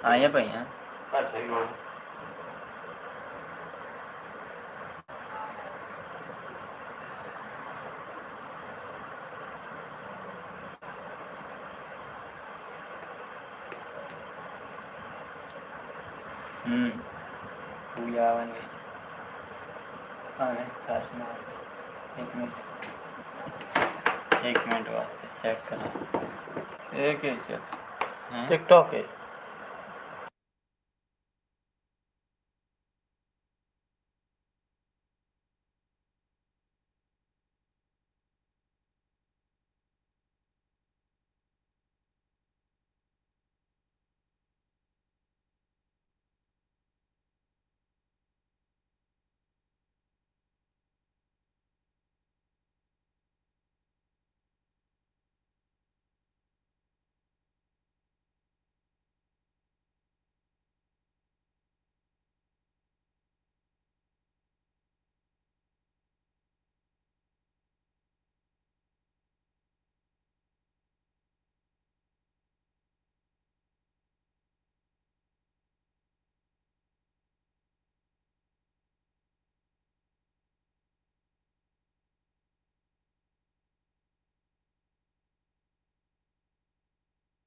आया भैया पूजा बन गई। एक मिनट वास्ते चेक करा एक ही टिकटॉक है।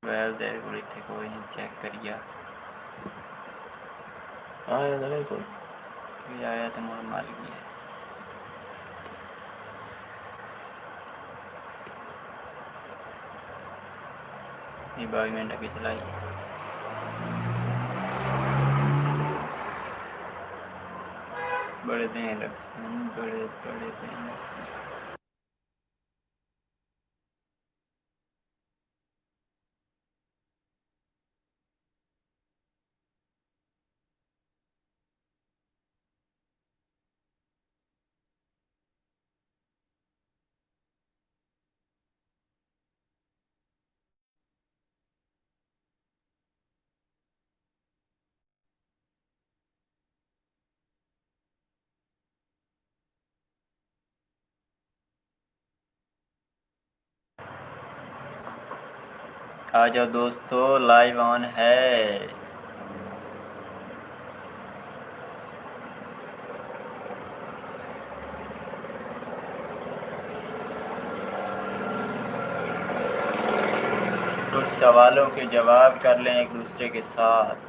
वेल देर को इतने कोई नहीं चेक करिया आया था कोई आया तो मोर मार गया। ये 22 मिनट अभी चलाई बड़े दिन लक्ष्मण बड़े दिन लक्ष्मण। आ जाओ दोस्तों लाइव ऑन है। कुछ सवालों के जवाब कर लें एक दूसरे के साथ।